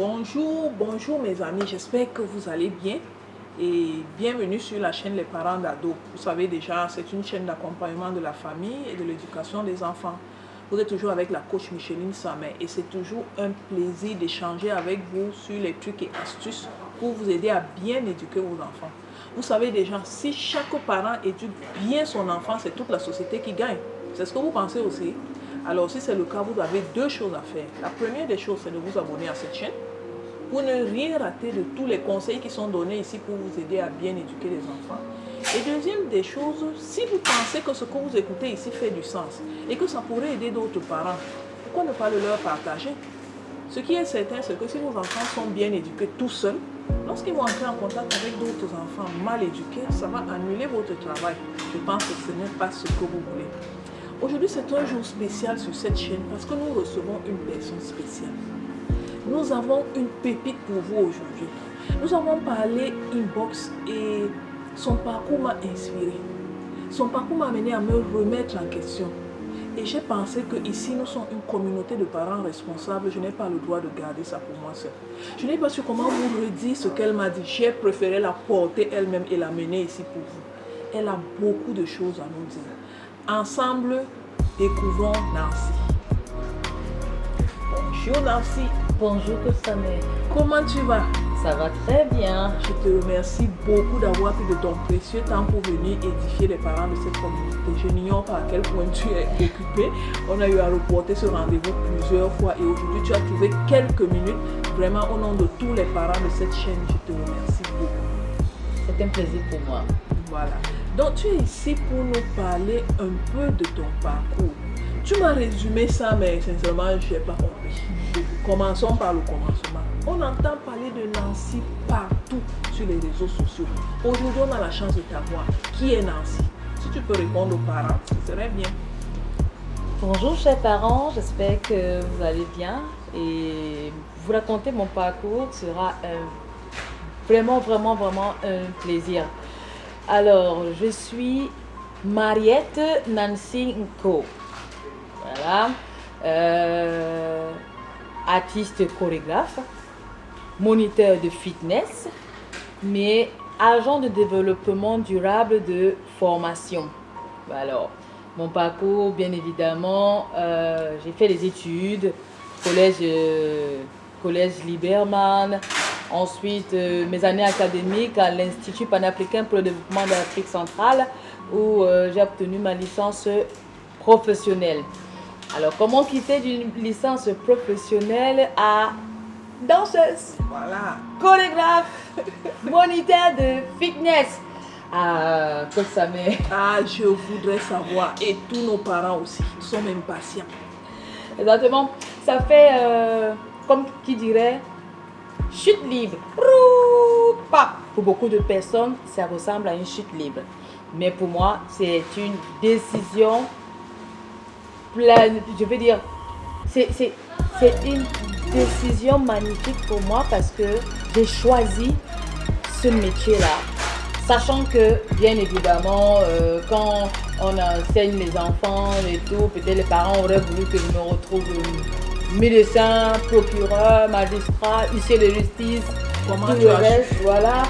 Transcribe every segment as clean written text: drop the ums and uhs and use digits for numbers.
Bonjour mes amis, j'espère que vous allez bien et bienvenue sur la chaîne Les Parents d'Ado. Vous savez déjà, c'est une chaîne d'accompagnement de la famille et de l'éducation des enfants. Vous êtes toujours avec la coach Micheline Samé et c'est toujours un plaisir d'échanger avec vous sur les trucs et astuces pour vous aider à bien éduquer vos enfants. Vous savez déjà, si chaque parent éduque bien son enfant, c'est toute la société qui gagne. C'est ce que vous pensez aussi? Alors si c'est le cas, vous avez deux choses à faire. La première des choses, c'est de vous abonner à cette chaîne pour ne rien rater de tous les conseils qui sont donnés ici pour vous aider à bien éduquer les enfants. Et deuxième des choses, si vous pensez que ce que vous écoutez ici fait du sens et que ça pourrait aider d'autres parents, pourquoi ne pas le leur partager? Ce qui est certain, c'est que si vos enfants sont bien éduqués tout seuls, lorsqu'ils vont entrer en contact avec d'autres enfants mal éduqués, ça va annuler votre travail. Je pense que ce n'est pas ce que vous voulez. Aujourd'hui, c'est un jour spécial sur cette chaîne parce que nous recevons une personne spéciale. Nous avons une pépite pour vous aujourd'hui. Nous avons parlé inbox et son parcours m'a inspiré. Son parcours m'a amené à me remettre en question. Et j'ai pensé qu'ici, nous sommes une communauté de parents responsables. Je n'ai pas le droit de garder ça pour moi seul. Je n'ai pas su comment vous redire ce qu'elle m'a dit. J'ai préféré la porter elle-même et la mener ici pour vous. Elle a beaucoup de choses à nous dire. Ensemble, découvrons Nancy. Bonjour Nancy. Bonjour Samé. Comment tu vas? Ça va très bien. Je te remercie beaucoup d'avoir pris de ton précieux temps pour venir édifier les parents de cette communauté. Je n'ignore pas à quel point tu es occupé. On a eu à reporter ce rendez-vous plusieurs fois et aujourd'hui tu as trouvé quelques minutes. Vraiment au nom de tous les parents de cette chaîne, je te remercie beaucoup. C'est un plaisir pour moi. Voilà. Donc tu es ici pour nous parler un peu de ton parcours. Tu m'as résumé ça, mais sincèrement, je n'ai pas compris. Commençons par le commencement. On entend parler de Nancy partout sur les réseaux sociaux. Aujourd'hui, on a la chance de t'avoir. Qui est Nancy? Si tu peux répondre aux parents, ce serait bien. Bonjour chers parents, j'espère que vous allez bien. Et vous raconter mon parcours sera vraiment un plaisir. Alors, je suis Mariette Nancy Nko. Voilà. Artiste chorégraphe, moniteur de fitness, mais agent de développement durable de formation. Alors, mon parcours, bien évidemment, j'ai fait des études, collège Liberman, ensuite mes années académiques à l'Institut panafricain pour le développement de l'Afrique centrale, où j'ai obtenu ma licence professionnelle. Alors, comment quitter d'une licence professionnelle à danseuse, voilà, chorégraphe, moniteur de fitness? Que ça m'est. Je voudrais savoir, et tous nos parents aussi, ils sont impatients. Exactement. Ça fait, comme qui dirait, chute libre. Pour beaucoup de personnes, ça ressemble à une chute libre. Mais pour moi, c'est une décision pleine. Je veux dire, c'est une décision magnifique pour moi parce que j'ai choisi ce métier-là. Sachant que, bien évidemment, quand on enseigne les enfants et tout, peut-être les parents auraient voulu que je me retrouve médecin, procureur, magistrat, huissier de justice, comment tout le reste, voilà.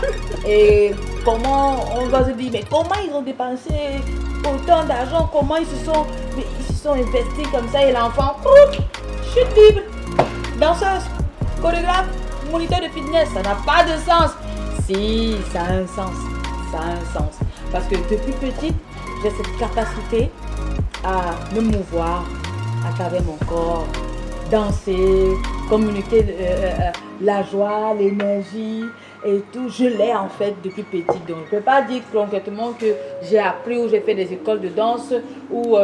Et comment on va se dire, mais comment ils ont dépensé autant d'argent, comment ils se sont investis comme ça et l'enfant, chute libre, danseuse, chorégraphe, moniteur de fitness, ça n'a pas de sens. Si, ça a un sens. Ça a un sens. Parce que depuis petite, j'ai cette capacité à me mouvoir à travers mon corps, danser, communiquer la joie, l'énergie et tout. Je l'ai en fait depuis petite. Donc je ne peux pas dire concrètement que j'ai appris ou j'ai fait des écoles de danse ou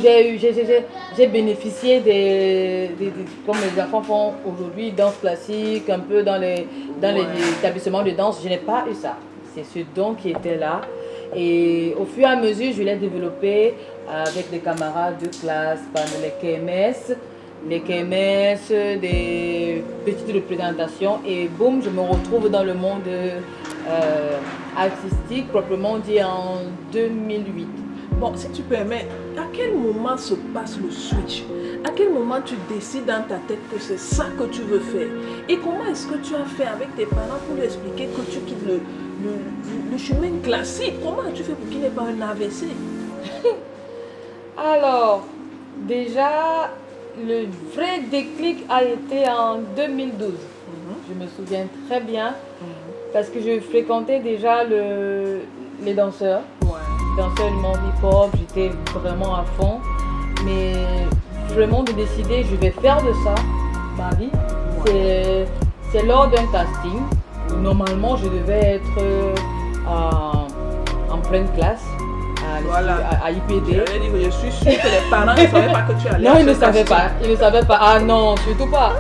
j'ai bénéficié comme les enfants font aujourd'hui, danse classique, un peu dans les établissements de danse. Je n'ai pas eu ça. C'est ce don qui était là. Et au fur et à mesure, je l'ai développé avec des camarades de classe, pendant les KMS, des petites représentations. Et boum, je me retrouve dans le monde artistique, proprement dit en 2008. Bon, si tu permets, à quel moment se passe le switch? À quel moment tu décides dans ta tête que c'est ça que tu veux faire? Et comment est-ce que tu as fait avec tes parents pour lui expliquer que tu quittes le chemin classique? Comment as-tu fait pour qu'il n'ait pas un AVC? Alors, déjà, le vrai déclic a été en 2012. Je me souviens très bien parce que je fréquentais déjà les danseurs. Danseurs du monde hip-hop, j'étais vraiment à fond. Mais vraiment de décider, je vais faire de ça ma vie. C'est lors d'un casting où normalement je devais être en pleine classe. À IPD. Je suis sûre que les parents ne savaient pas que tu allais. Non, ils ne savaient pas. Ils ne savaient pas. Ah non, surtout pas.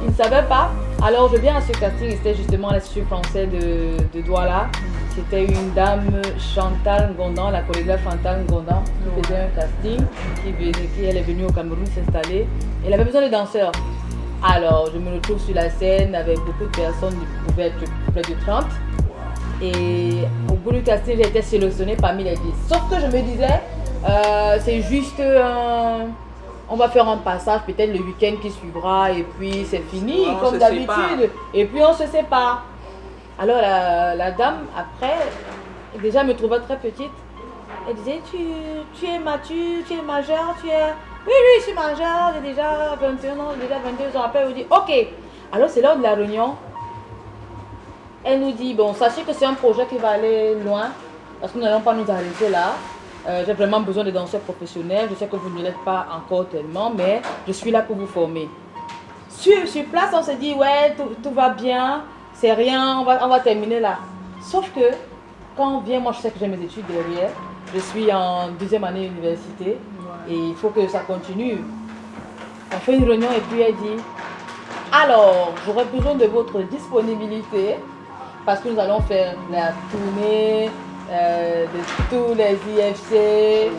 Ils ne savaient pas. Alors je viens à ce casting, c'était justement l'Institut français de Douala. C'était une dame, Chantal Gondan, la chorégraphe Chantal Gondan, qui faisait un casting, elle est venue au Cameroun s'installer. Elle avait besoin de danseurs. Alors je me retrouve sur la scène avec beaucoup de personnes, il pouvait être près de 30. Et au bout du casting, j'ai été sélectionnée parmi les 10. Sauf que je me disais, c'est juste on va faire un passage, peut-être le week-end qui suivra, et puis c'est fini, comme d'habitude. Et puis on se sépare. Alors la dame, après, déjà me trouvait très petite. Elle disait, tu es mature, tu es majeure, tu es... Oui, je suis majeure, j'ai déjà 21 ans, j'ai déjà 22 ans. Après, elle me dit, ok. Alors c'est lors de la réunion. Elle nous dit, bon, sachez que c'est un projet qui va aller loin, parce que nous n'allons pas nous arrêter là. J'ai vraiment besoin de danseurs professionnels. Je sais que vous ne l'êtes pas encore tellement, mais je suis là pour vous former. Sur place, on se dit, ouais, tout va bien, c'est rien, on va terminer là. Sauf que, quand on vient, moi je sais que j'ai mes études derrière, je suis en 2e année d'université, et il faut que ça continue. On fait une réunion et puis elle dit, alors, j'aurais besoin de votre disponibilité, parce que nous allons faire la tournée de tous les IFC.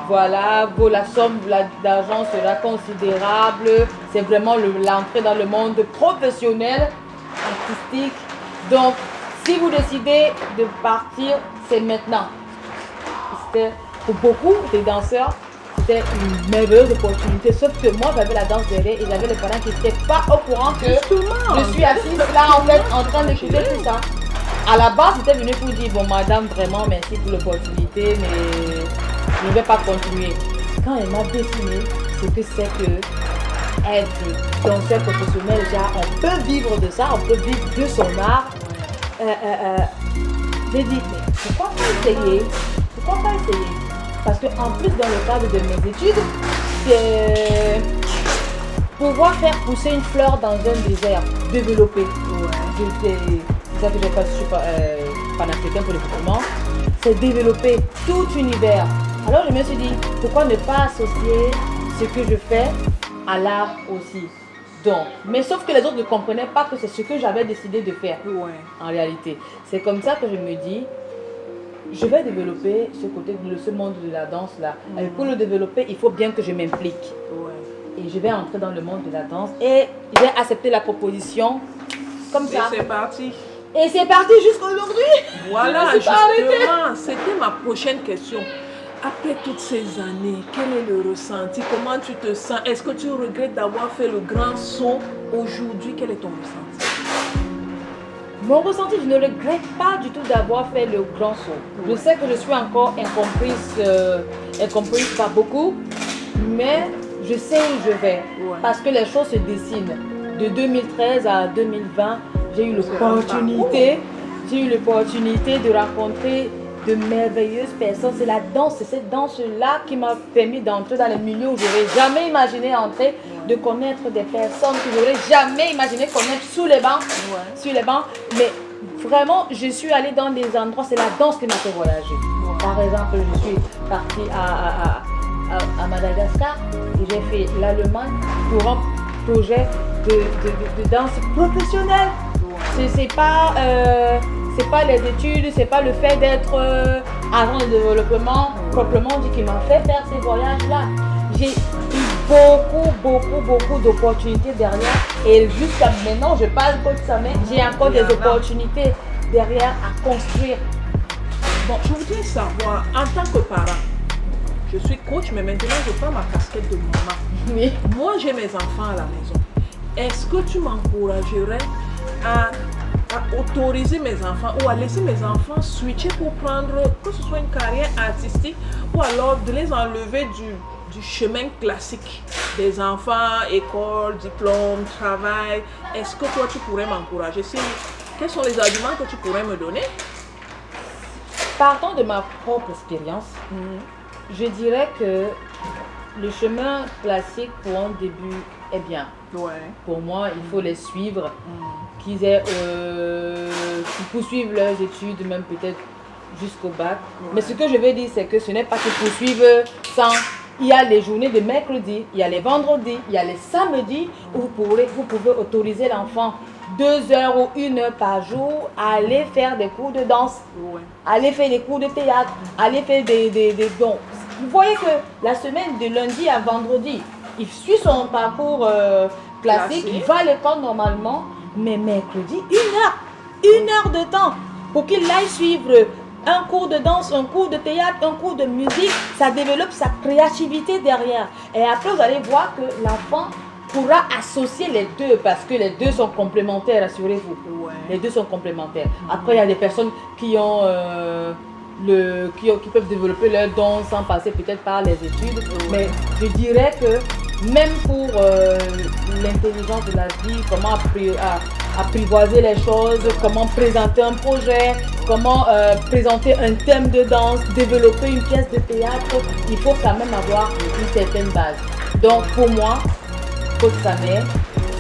Voilà, la somme d'argent sera considérable. C'est vraiment l'entrée dans le monde professionnel, artistique. Donc, si vous décidez de partir, c'est maintenant. C'était pour beaucoup des danseurs, c'était une merveilleuse opportunité. Sauf que moi, j'avais la danse derrière et j'avais les parents qui n'étaient pas au courant que je suis assise là en fait en train d'écouter tout ça. À la base, c'était venu pour dire, bon madame, vraiment merci pour l'opportunité, mais je ne vais pas continuer. Quand elle m'a dessiné ce que c'est que être danseur professionnel, déjà, on peut vivre de ça, on peut vivre de son art. J'ai dit, mais pourquoi pas essayer? Pourquoi pas essayer? Parce qu'en plus, dans le cadre de mes études, c'est pouvoir faire pousser une fleur dans un désert, développer. C'est ça que j'ai fait, je suis panafricaine pour le développement, c'est développer tout univers. Alors je me suis dit, pourquoi ne pas associer ce que je fais à l'art aussi? Donc, mais sauf que les autres ne comprenaient pas que c'est ce que j'avais décidé de faire en réalité. C'est comme ça que je me dis, je vais développer ce monde de la danse là. Et pour le développer, il faut bien que je m'implique. Et je vais entrer dans le monde de la danse et j'ai accepté la proposition comme ça. Et c'est parti. Et c'est parti jusqu'à aujourd'hui. Voilà, justement, c'était ma prochaine question. Après toutes ces années, quel est le ressenti? Comment tu te sens? Est-ce que tu regrettes d'avoir fait le grand saut aujourd'hui? Quel est ton ressenti? Mon ressenti, je ne regrette pas du tout d'avoir fait le grand saut. Je sais que je suis encore incomprise par beaucoup, mais je sais où je vais. Parce que les choses se dessinent. De 2013 à 2020, j'ai eu l'opportunité de rencontrer de merveilleuses personnes. C'est la danse, c'est cette danse-là qui m'a permis d'entrer dans les milieux où je n'aurais jamais imaginé entrer, de connaître des personnes que je n'aurais jamais imaginé connaître sous les bancs. Mais vraiment, je suis allée dans des endroits, c'est la danse qui m'a fait voyager. Par exemple, je suis partie à Madagascar et j'ai fait l'Allemagne pour un projet de danse professionnelle. C'est pas les études, c'est pas le fait d'être agent de développement proprement dit qui m'a fait faire ces voyages-là. J'ai eu beaucoup d'opportunités derrière et jusqu'à maintenant, je parle pas de ça, mais j'ai encore des opportunités derrière à construire. Bon, je voudrais savoir, en tant que parent, je suis coach, mais maintenant je prends ma casquette de maman. Oui. Moi, j'ai mes enfants à la maison. Est-ce que tu m'encouragerais à autoriser mes enfants ou à laisser mes enfants switcher pour prendre, que ce soit une carrière artistique ou alors de les enlever du chemin classique des enfants, école, diplôme, travail? Est-ce que toi, tu pourrais m'encourager? Quels sont les arguments que tu pourrais me donner? Partant de ma propre expérience, je dirais que le chemin classique pour un début est bien. Ouais. Pour moi, il faut les suivre, qu'ils poursuivent leurs études, même peut-être jusqu'au bac. Ouais. Mais ce que je veux dire, c'est que ce n'est pas qu'ils poursuivent sans... Il y a les journées de mercredi, il y a les vendredis, il y a les samedis où vous pouvez autoriser l'enfant 2 heures ou 1 heure par jour à aller faire des cours de danse, aller faire des cours de théâtre, aller faire des dons. Vous voyez que la semaine de lundi à vendredi, il suit son parcours classique, il va à l'école normalement, mais mercredi, 1 heure de temps pour qu'il aille suivre un cours de danse, un cours de théâtre, un cours de musique. Ça développe sa créativité derrière. Et après, vous allez voir que l'enfant pourra associer les deux parce que les deux sont complémentaires, rassurez-vous. Ouais. Les deux sont complémentaires. Après, il y a des personnes qui ont... qui peuvent développer leurs dons sans passer peut-être par les études. Mais je dirais que même pour l'intelligence de la vie, comment apprivoiser les choses, comment présenter un projet, comment présenter un thème de danse, développer une pièce de théâtre, il faut quand même avoir une certaine base. Donc pour moi, Coach Samet,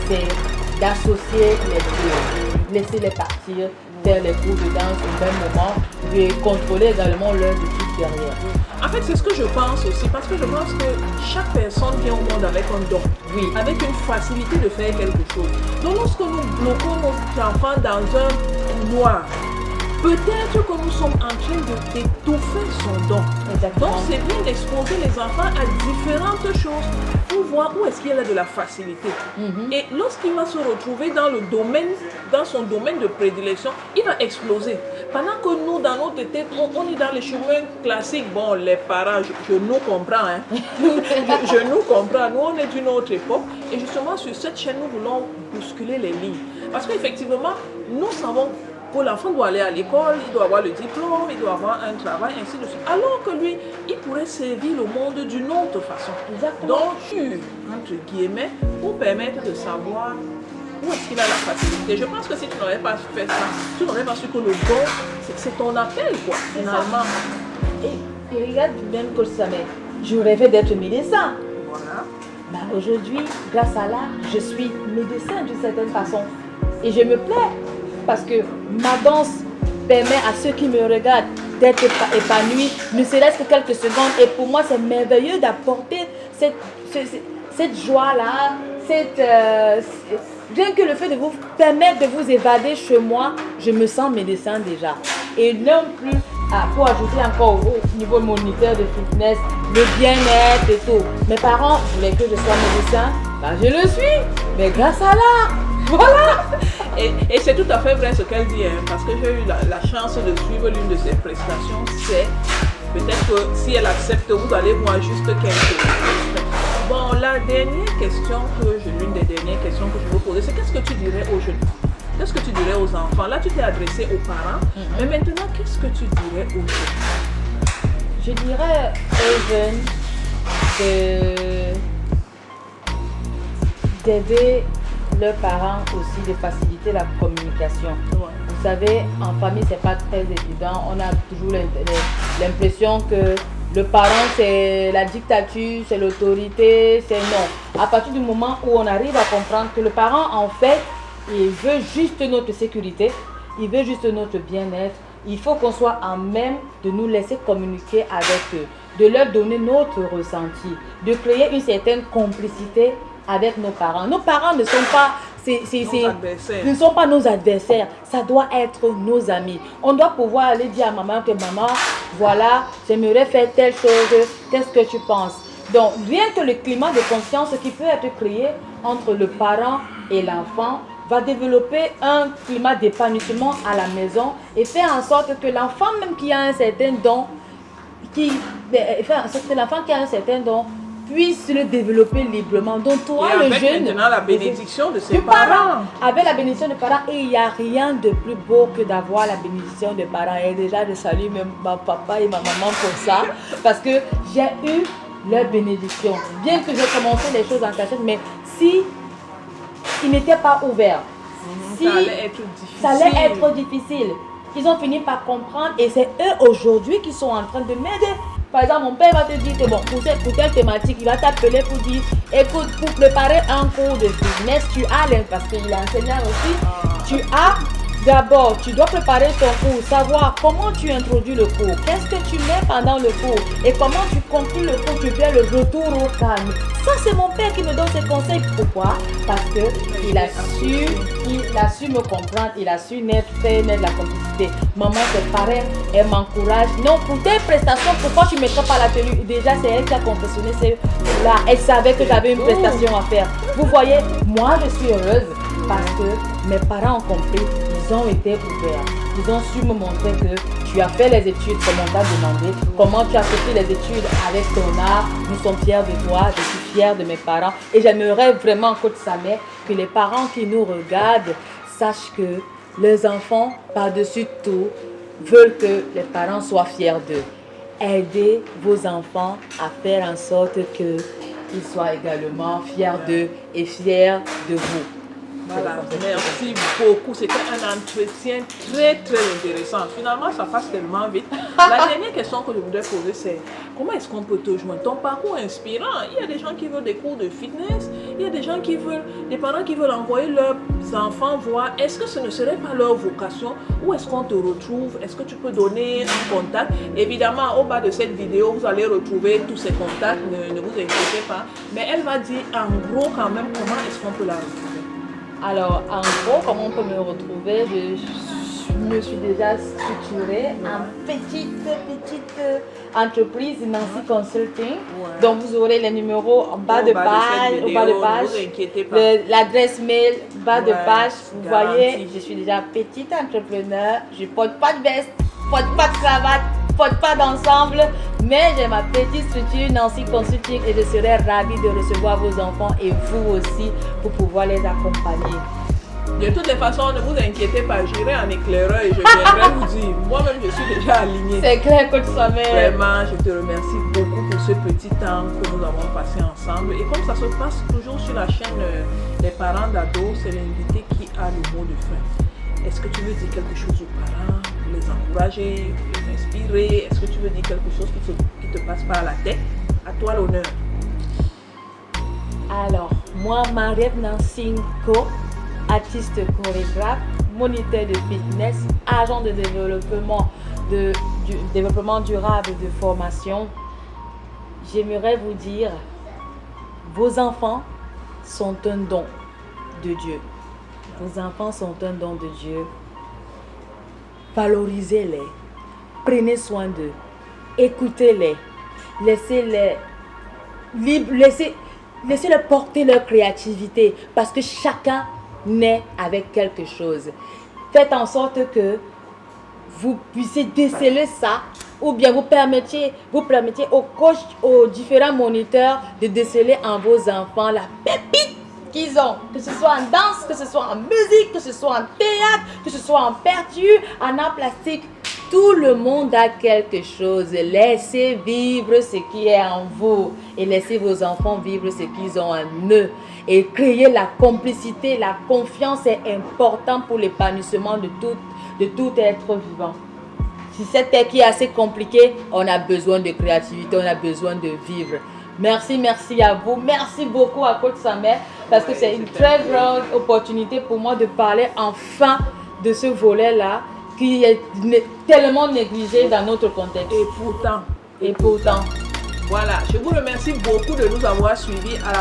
c'est d'associer les deux, laisser-les partir, faire les cours de danse au même moment et contrôler également leurs études derrière. En fait, c'est ce que je pense aussi, parce que je pense que chaque personne vient au monde avec un don, avec une facilité de faire quelque chose. Donc lorsque nous bloquons nos enfants dans un noir, peut-être que nous sommes en train d'étouffer son don. Exactement. Donc c'est bien d'exposer les enfants à différentes choses pour voir où est-ce qu'il y a de la facilité. Et lorsqu'il va se retrouver dans son domaine de prédilection, il va exploser. Pendant que nous, dans notre tête, on est dans les chemins classiques. Bon, les parents, je nous comprends. Hein. je nous comprends. Nous, on est d'une autre époque. Et justement, sur cette chaîne, nous voulons bousculer les lignes. Parce qu'effectivement, nous savons que l'enfant doit aller à l'école, il doit avoir le diplôme, il doit avoir un travail, ainsi de suite. Alors que lui, il pourrait servir le monde d'une autre façon. Exactement. Donc, entre guillemets, pour permettre de savoir où est-ce qu'il a la facilité. Je pense que si tu n'aurais pas fait ça, tu n'aurais pas su que le don, c'est ton appel, quoi, finalement. Et regarde même Coach Samet, je rêvais d'être médecin. Voilà. Bah, aujourd'hui, grâce à l'art, je suis médecin d'une certaine façon. Et je me plais parce que ma danse permet à ceux qui me regardent d'être épanouis, ne serait-ce que quelques secondes. Et pour moi, c'est merveilleux d'apporter cette joie-là, rien que le fait de vous permettre de vous évader chez moi, je me sens médecin déjà. Et non plus, pour ajouter encore au niveau moniteur de fitness, le bien-être et tout. Mes parents voulaient que je sois médecin, bah je le suis, mais grâce à l'art. Voilà. Et c'est tout à fait vrai ce qu'elle dit, hein, parce que j'ai eu la chance de suivre l'une de ses prestations. C'est peut-être que si elle accepte, vous allez voir juste quelque chose. Bon, la dernière question l'une des dernières questions que je veux poser, c'est qu'est-ce que tu dirais aux jeunes? Qu'est-ce que tu dirais aux enfants? Là, tu t'es adressé aux parents, mais maintenant, qu'est-ce que tu dirais aux jeunes? Je dirais aux jeunes d'aider leurs parents aussi, de faciliter la communication. Vous savez, en famille, c'est pas très évident. On a toujours l'impression que le parent, c'est la dictature, c'est l'autorité, c'est non. À partir du moment où on arrive à comprendre que le parent, en fait, il veut juste notre sécurité, il veut juste notre bien-être, il faut qu'on soit en même de nous laisser communiquer avec eux, de leur donner notre ressenti, de créer une certaine complicité avec nos parents. Nos parents ne sont pas ne sont pas nos adversaires, ça doit être nos amis. On doit pouvoir aller dire à maman que maman, voilà, j'aimerais faire telle chose, qu'est-ce que tu penses? Donc, rien que le climat de confiance qui peut être créé entre le parent et l'enfant va développer un climat d'épanouissement à la maison et faire en sorte que l'enfant, même qui a un certain don, qui c'est l'enfant qui a un certain don, puisse le développer librement. Donc toi, et le avec jeune, maintenant la bénédiction de ses du parents. avec la bénédiction des parents, et il n'y a rien de plus beau que d'avoir la bénédiction des parents. Et déjà, je salue même ma papa et ma maman pour ça, parce que j'ai eu leur bénédiction. Bien que j'ai commencé les choses en cachette, mais si ils n'étaient pas ouverts, si ça allait être difficile. Ils ont fini par comprendre, et c'est eux aujourd'hui qui sont en train de m'aider. Par exemple, mon père va te dire que bon, pour telle thématique, il va t'appeler pour dire, écoute, pour préparer un cours de business, tu as, parce qu'il est enseignant aussi, tu as d'abord, tu dois préparer ton cours, savoir comment tu introduis le cours, qu'est-ce que tu mets pendant le cours et comment tu conclus le cours, tu fais le retour au calme. Ça, c'est mon père qui me donne ces conseils. Pourquoi? Parce qu'il a su me comprendre, il a su faire naître la complicité. Maman, c'est pareil, elle m'encourage. Non, pour tes prestations, pourquoi tu ne mettras pas la tenue? Déjà, c'est elle qui a confectionné celle-là. Elle savait que j'avais une prestation à faire. Vous voyez, moi, je suis heureuse parce que mes parents ont compris. Ils ont été ouverts. Ils ont su me montrer que tu as fait les études comme on t'a demandé, comment tu as fait les études avec ton art. Nous sommes fiers de toi, je suis fière de mes parents. Et j'aimerais vraiment, Coach Samet, que les parents qui nous regardent sachent que les enfants, par-dessus tout, veulent que les parents soient fiers d'eux. Aidez vos enfants à faire en sorte qu'ils soient également fiers d'eux et fiers de vous. Voilà, merci beaucoup. C'était un entretien très très intéressant. Finalement, ça passe tellement vite. La dernière question que je voudrais poser, c'est comment est-ce qu'on peut te joindre? Ton parcours est inspirant. Il y a des gens qui veulent des cours de fitness, il y a des gens qui veulent, des parents qui veulent envoyer leurs enfants voir. Est-ce que ce ne serait pas leur vocation? Où est-ce qu'on te retrouve? Est-ce que tu peux donner un contact? Évidemment, au bas de cette vidéo, vous allez retrouver tous ces contacts. Ne vous inquiétez pas. Mais elle va dire en gros quand même comment est-ce qu'on peut la retrouver. Alors, en gros, comment on peut me retrouver? Je me suis déjà structurée en petite entreprise, Nancy Consulting. Ouais. Donc, vous aurez les numéros en bas de page, au bas de page, l'adresse mail, bas de page. Vous voyez, je suis déjà petite entrepreneur. Je ne porte pas de veste, porte pas de cravate, porte pas d'ensemble, mais j'ai ma petite structure Nancy Consulting et je serai ravie de recevoir vos enfants et vous aussi pour pouvoir les accompagner. De toutes les façons, ne vous inquiétez pas, j'irai en éclaireur et je viendrai vous dire. Moi-même, je suis déjà alignée. C'est clair, Coach Samet. Vraiment, je te remercie beaucoup pour ce petit temps que nous avons passé ensemble. Et comme ça se passe toujours sur la chaîne des parents d'ados, c'est l'invité qui a le mot de fin. Est-ce que tu veux dire quelque chose aux parents, les encourager, les inspirer? Est-ce que tu veux dire quelque chose qui te passe par la tête? À toi l'honneur. Alors, moi, Mariette Nancinko, artiste chorégraphe, moniteur de fitness, agent de développement durable de formation, j'aimerais vous dire, vos enfants sont un don de Dieu. Vos enfants sont un don de Dieu. Valorisez-les. Prenez soin d'eux. Écoutez-les. Laissez-les libres. Laissez-les porter leur créativité. Parce que chacun naît avec quelque chose. Faites en sorte que vous puissiez déceler ça. Ou bien vous permettiez aux coachs, aux différents moniteurs de déceler en vos enfants la pépite qu'ils ont, que ce soit en danse, que ce soit en musique, que ce soit en théâtre, que ce soit en peinture, en art plastique. Tout le monde a quelque chose. Laissez vivre ce qui est en vous et laissez vos enfants vivre ce qu'ils ont en eux. Et créer la complicité, la confiance est important pour l'épanouissement de tout être vivant. Si cette terre qui est assez compliquée, on a besoin de créativité, on a besoin de vivre. Merci à vous. Merci beaucoup à Coach Samet parce que c'est une très grande opportunité pour moi de parler enfin de ce volet-là qui est tellement négligé dans notre contexte. Et pourtant. Voilà, je vous remercie beaucoup de nous avoir suivis à la